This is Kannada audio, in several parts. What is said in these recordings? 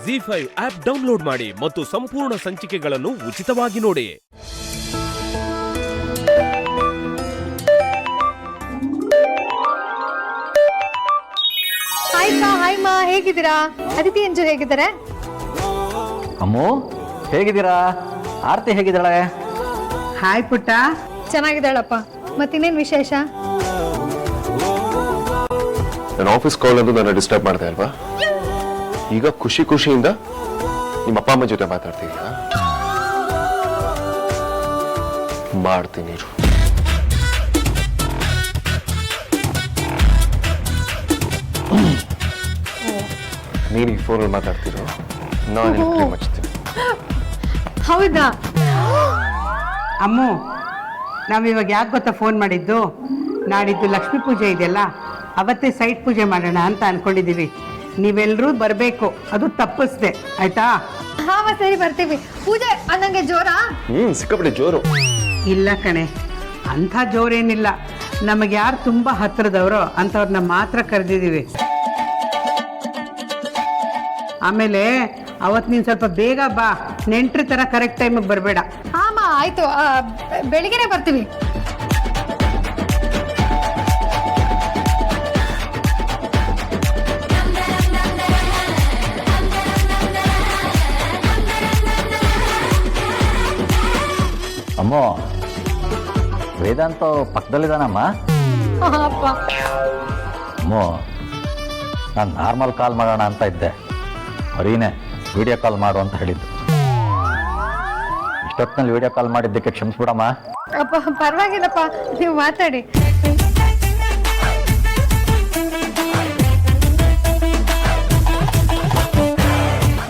ZEE5 ಆಪ್ ಡೌನ್ಲೋಡ್ ಮಾಡಿ ಮತ್ತು ಸಂಪೂರ್ಣ ಸಂಚಿಕೆಗಳನ್ನು ಉಚಿತವಾಗಿ ನೋಡಿ. ಹಾಯ್ ಮಾ, ಹೇಗಿದ್ದೀರಾ? ಅದಿತಿ ಅಂಜು ಹೇಗಿದ್ದಾರೆ? ಅಮ್ಮು ಹೇಗಿದ್ದೀರಾ? ಆರ್ತಿ ಹೇಗಿದ್ದಾಳೆ? ಹಾಯ್ ಪುಟ್ಟ. ಚೆನ್ನಾಗಿದ್ದಾಳಪ್ಪ. ಮತ್ತಿನ್ನೇನು ವಿಶೇಷ? ನನ್ನ ಆಫೀಸ್ ಕಾಲ್ ಅಂದು ನನ್ನ ಡಿಸ್ಟರ್ಬ್ ಮಾಡ್ದೆ ಅಲ್ವಾ? ಈಗ ಖುಷಿಯಿಂದ ನಿಮ್ಮ ಅಪ್ಪ ಅಮ್ಮ ಜೊತೆ ಮಾತಾಡ್ತೀಯಾ? ಮಾಡ್ತೀನಿ. ನೀನು ಈ ಫೋನಲ್ಲಿ ಮಾತಾಡ್ತೀರೋ ನಾನು ಕ್ರೀಮ್ ಹಚ್ತೀನಿ. ಹೌದಾ? ಅಮ್ಮು, ನಾವಿವಾಗ ಯಾಕೆ ಗೊತ್ತಾ ಫೋನ್ ಮಾಡಿದ್ದು? ನಾಡಿದ್ದು ಲಕ್ಷ್ಮೀ ಪೂಜೆ ಇದೆಯಲ್ಲ, ಅವತ್ತೇ ಸೈಟ್ ಪೂಜೆ ಮಾಡೋಣ ಅಂತ ಅನ್ಕೊಂಡಿದೀವಿ. ನೀವೆಲ್ಲರೂ ಬರಬೇಕು, ಅದು ತಪ್ಪಿಸ್ದೆ, ಆಯ್ತಾ? ಹಾ ಸರಿ, ಬರ್ತೀವಿ. ಪೂಜೆ ಅನ್ನಂಗೆ ಜೋರಾ? ಸಿಕ್ಕಾಪಟ್ಟೆ ಜೋರು. ಇಲ್ಲ ಕಣೆ, ಅಂಥ ಜೋರೇನಿಲ್ಲ. ನಮಗೆ ಯಾರು ತುಂಬ ಹತ್ತಿರದವರೋ ಅಂಥವ್ರನ್ನ ಮಾತ್ರ ಕರೆದಿದ್ದೀವಿ. ಆಮೇಲೆ ಅವತ್ತು ನೀನು ಸ್ವಲ್ಪ ಬೇಗ ಬಾ, ನೆಂಟ್ರ ಥರ ಕರೆಕ್ಟ್ ಟೈಮಿಗೆ ಬರಬೇಡ. ಹಾಂ ಆಯ್ತು, ಬೆಳಿಗ್ಗೆನೆ ಬರ್ತೀವಿ. ಅಮ್ಮು, ವೇದಾಂತ ಪಕ್ಕದಲ್ಲಿದ್ದಾನಮ್ಮ? ಅಪ್ಪ, ಅಮ್ಮು, ನಾನು ನಾರ್ಮಲ್ ಕಾಲ್ ಮಾಡೋಣ ಅಂತ ಇದ್ದೆ, ಬರೀನೇ ವಿಡಿಯೋ ಕಾಲ್ ಮಾಡು ಅಂತ ಹೇಳಿದ್ದು. ಇಷ್ಟೊತ್ತಿನಲ್ಲಿ ವಿಡಿಯೋ ಕಾಲ್ ಮಾಡಿದ್ದಕ್ಕೆ ಕ್ಷಮಿಸ್ಬಿಡಮ್ಮ. ಅಪ್ಪ ಪರವಾಗಿಲ್ಲಪ್ಪ, ನೀವು ಮಾತಾಡಿ.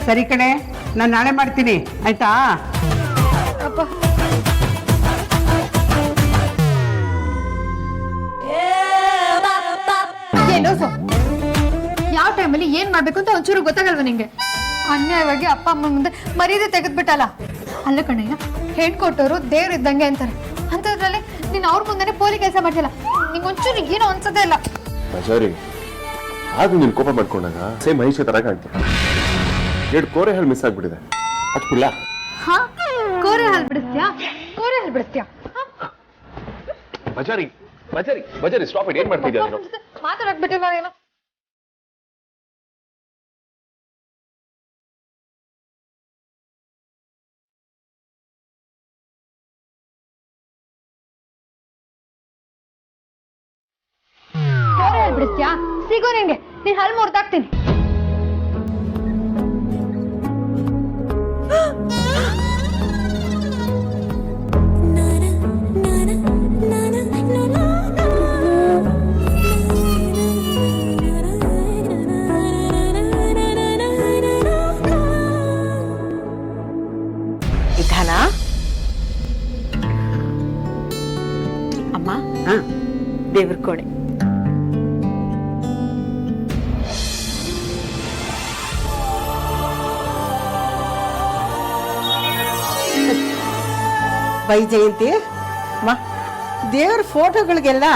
ಸರಿ ಕಣೆ, ನಾನು ನಾಳೆ ಮಾಡ್ತೀನಿ, ಆಯ್ತಾ? ಅಪ್ಪ ಯಾವ ಟೈಮಲ್ಲಿ ಏನ್ ಮಾಡ್ಬೇಕು ಅಂತ ಒಂಚೂರು ಗೊತ್ತಾಗಲ್ವ ನಿಂಗೆ? ಅನ್ಯಾಯವಾಗಿ ಅಪ್ಪ ಅಮ್ಮ ಮುಂದೆ ಮರ್ಯಾದೆ ತೆಗೆದ್ಬಿಟ್ಟಲ್ಲ. ಅಲ್ಲ ಕಣಯ್ಯ, ಹೇಳ್ಕೊಟ್ಟವರು ದೇವ್ರ ಇದ್ದಂಗೆ ಅಂತಾರೆ. ಅಂತದ್ರಲ್ಲಿ ನೀನ್ ಅವ್ರ ಮುಂದೆ ಪೋಲಿ ಕೆಲಸ ಮಾಡ್ತಿಲ್ಲ. ನಿಂಗೆ ಒಂಚೂರು ಏನೋ ಅನ್ಸದೇ ಇಲ್ಲ. ಸರಿ, ಆಗ ನೀನು ಕೋಪ ಮಾಡ್ಕೊಂಡಾಗ ಸೇಮ್ ಮಹೇಶ ತರ ಕಾಣ್ತೀನಿ. 2 ಕೋರೆ ಹಾಲು ಮಿಸ್ ಆಗ್ಬಿಟ್ಟಿದೆ, ಹಚ್ಬಿಲ್ಲ? ಹಾ, ಕೋರೆ ಹಾಲು ಬಿಡಿಸ್ತೀಯಾ? ಕೋರೆ ಹಾಲು ಬಿಡಿಸ್ತೀಯಾ? ಬಜಾರಿ ಸ್ಟಾಪ್ ಇಟ್. ಏನ್ ಮಾಡ್ತಿದ್ಯಾ ನೀನು? ಮಾತಾಡಕ್ ಬಿಟ್ಟಿಲ್ಲ ಏನೋ. ಕೋರೆ ಹಾಲು ಬಿಡಿಸ್ತೀಯಾ? ಸಿಗೋ ನಿಂಗೆ, ನೀನ್ ಹಲ್ ಮುರ್ದಾಕ್ತೀನಿ. ಅಮ್ಮ, ದೇವ್ರ ಕೊಡೆ. ವೈಜಯಂತಿ, ದೇವ್ರ ಫೋಟೋಗಳಿಗೆಲ್ಲ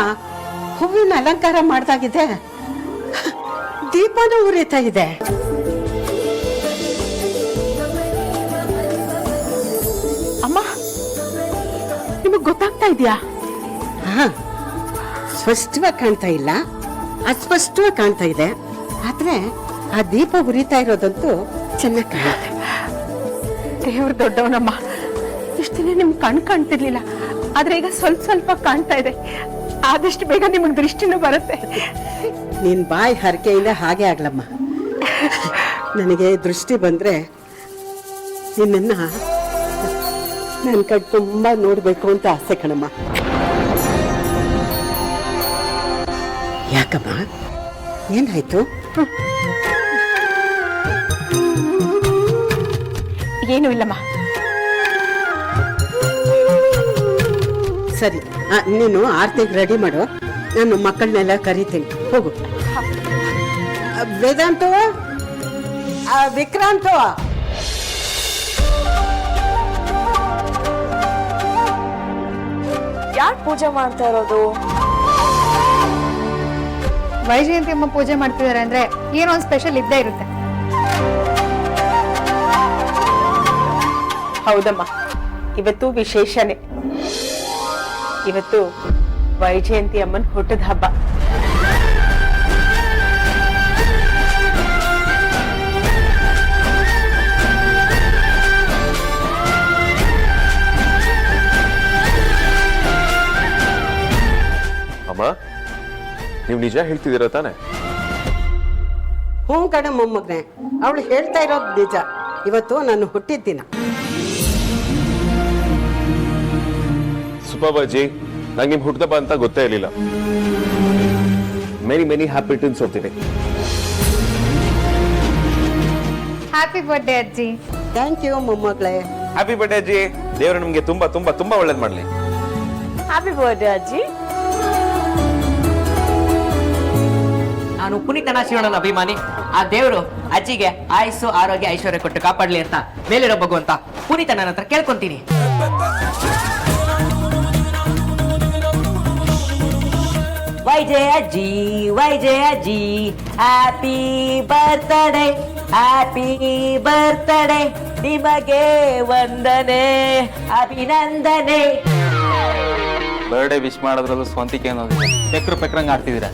ಹೂವಿನ ಅಲಂಕಾರ ಮಾಡ್ದಾಗಿದೆ, ದೀಪನೂ ಉರಿತಾ ಇದೆ. ಅಮ್ಮ, ನಿಮಗ್ ಗೊತ್ತಾಗ್ತಾ ಇದೆಯಾ? ಹಾ, ಸ್ಪಷ್ಟವಾಗಿ ಕಾಣ್ತಾ ಇಲ್ಲ, ಅಸ್ಪಷ್ಟವಾಗಿ ಕಾಣ್ತಾ ಇದೆ. ಆದ್ರೆ ಆ ದೀಪ ಉರಿತಾ ಇರೋದಂತೂ ಚೆನ್ನಾಗಿ ಕಾಣುತ್ತೆ. ದೇವ್ರ ದೊಡ್ಡವನಮ್ಮ, ಇಷ್ಟು ದಿನ ನಿಮ್ಗೆ ಕಾಣ್ತಿರ್ಲಿಲ್ಲ, ಆದ್ರೆ ಈಗ ಸ್ವಲ್ಪ ಕಾಣ್ತಾ ಇದೆ. ಆದಷ್ಟು ಬೇಗ ನಿಮಗೆ ದೃಷ್ಟಿನೂ ಬರುತ್ತೆ. ನಿನ್ ಬಾಯಿ ಹರಕೆಯಿಂದ ಹಾಗೆ ಆಗ್ಲಮ್ಮ. ನನಗೆ ದೃಷ್ಟಿ ಬಂದ್ರೆ ನಿನ್ನ ನನ್ನ ಕಡೆ ತುಂಬಾ ನೋಡ್ಬೇಕು ಅಂತ ಆಸೆ ಕಣಮ್ಮ. ಯಾಕಮ್ಮ, ಏನಾಯ್ತು? ಏನೂ ಇಲ್ಲಮ್ಮ. ಸರಿ, ನೀನು ಆರ್ತಿಗೆ ರೆಡಿ ಮಾಡು, ನಾನು ಮಕ್ಕಳನ್ನೆಲ್ಲ ಕರಿತೀನಿ. ಹೋಗು. ವೇದಾಂತ, ವಿಕ್ರಾಂತ, ಯಾರು ಪೂಜೆ ಮಾಡ್ತಾ ಇರೋದು? ವೈಜಯಂತಿ ಅಮ್ಮ ಪೂಜೆ ಮಾಡ್ತಿದ್ದಾರೆ ಅಂದ್ರೆ ಏನೋ ಒಂದು ಸ್ಪೆಷಲ್ ಇದ್ದೇ ಇರುತ್ತೆ. ಹೌದಮ್ಮ, ಇವತ್ತು ವಿಶೇಷನೇ. ಇವತ್ತು ವೈಜಯಂತಿ ಅಮ್ಮನ ಹುಟ್ಟದ ಹಬ್ಬ. ಅಮ್ಮ, ನೀವು ನಿಜ ಹೇಳ್ತಿದ್ದೀರ ತಾನೆ? ಹ್ಞೂ ಕಣ ಮೊಮ್ಮಗನೆ, ಅವಳು ಹೇಳ್ತಾ ಇರೋದು ನಿಜ. ಇವತ್ತು ನಾನು ಹುಟ್ಟಿದ ದಿನ. ಸುಬ್ಬಾಬಾಜಿ, ನಂಗೆ ನಿಮ್ ಹುಟ್ಟದಬ್ಬ ಅಂತ ಗೊತ್ತೇ ಇರಲಿಲ್ಲ. Many many happy returns of the day. Happy birthday ಅಜ್ಜಿ. ಥ್ಯಾಂಕ್ ಯು ಮೊಮ್ಮಗಳೇ. ಹ್ಯಾಪಿ ಬರ್ಡೇ ಅಜ್ಜಿ. ದೇವರು ನಿಮ್ಗೆ ತುಂಬಾ ತುಂಬಾ ತುಂಬಾ ಒಳ್ಳೇದ್ ಮಾಡ್ಲಿ. ಹ್ಯಾಪಿ ಬರ್ಡೇ ಅಜ್ಜಿ. ನಾನು ಪುನೀತನ ಶಿವಣ್ಣನ ಅಭಿಮಾನಿ. ಆ ದೇವರು ಅಜ್ಜಿಗೆ ಆಯುಸ್ಸು ಆರೋಗ್ಯ ಐಶ್ವರ್ಯ ಕೊಟ್ಟು ಕಾಪಾಡ್ಲಿ ಅಂತ ಮೇಲಿರೋ ಭಗವಂತ ಪುನೀತನ ಹತ್ರ ಕೇಳ್ಕೊಂತೀನಿ. ವೈಜಯ ಅಜ್ಜಿ, ವೈಜಯ ಅಜ್ಜಿ, ಹ್ಯಾಪಿ ಬರ್ತ್ಡೇ, ಹ್ಯಾಪಿ ಬರ್ತ್ಡೇ, ನಿಮಗೆ ವಂದನೆ, ಅಭಿನಂದನೆ. ಬರ್ಡೇ ವಿಶ್ ಮಾಡೋದ್ರಲ್ಲೂ ಸ್ವಂತಿಕೆ ಅನ್ನೋದಿದೆ. ಪೆಕ್ರು ಪೆಕ್ರಂಗ್ ಆಡ್ತಿದ್ದೀರಾ.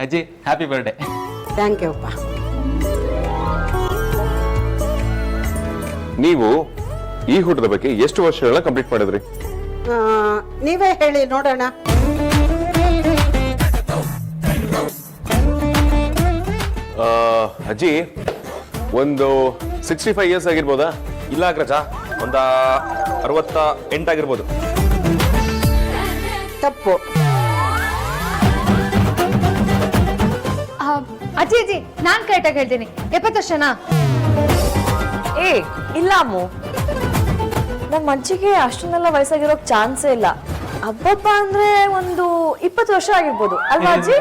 ಅಜ್ಜಿ ಹ್ಯಾಪಿ ಬರ್ಡೇ. ಥ್ಯಾಂಕ್ ಯು ಅಪ್ಪ. ನೀವು ಈ ಹುಟ್ಟದ ಬಗ್ಗೆ ಎಷ್ಟು ವರ್ಷಗಳನ್ನ ಕಂಪ್ಲೀಟ್ ಮಾಡಿದ್ರಿ? ನೀವೇ ಹೇಳಿ ನೋಡೋಣ. ಅಜ್ಜಿ, ಒಂದು 65 ಇಯರ್ಸ್ ಆಗಿರ್ಬೋದಾ? ಇಲ್ಲ ಅಗ್ರಜ, ಒಂದ 68 ಆಗಿರ್ಬೋದು. ತಪ್ಪು. ಅಜ್ಜಿ ಅಜ್ಜಿ, ನಾನ್ ಕರೆಕ್ಟಾಗಿ ಹೇಳ್ತೀನಿ. 70 ವರ್ಷನಾ? ಏ ಇಲ್ಲ ಅಮ್ಮು, ನಮ್ಮ ಅಜ್ಜಿಗೆ ಅಷ್ಟೊಂದೆಲ್ಲ ವಯಸ್ಸಾಗಿರೋಕ್ ಚಾನ್ಸೇ ಇಲ್ಲ. ಹಬ್ಬಪ್ಪ ಅಂದ್ರೆ ಒಂದು 20 ವರ್ಷ ಆಗಿರ್ಬೋದು ಅಲ್ವಾ ಅಜ್ಜಿ?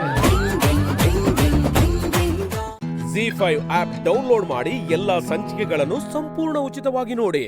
Z5 ಆಪ್ ಡೌನ್ಲೋಡ್ ಮಾಡಿ ಎಲ್ಲಾ ಸಂಚಿಕೆಗಳನ್ನು ಸಂಪೂರ್ಣ ಉಚಿತವಾಗಿ ನೋಡಿ.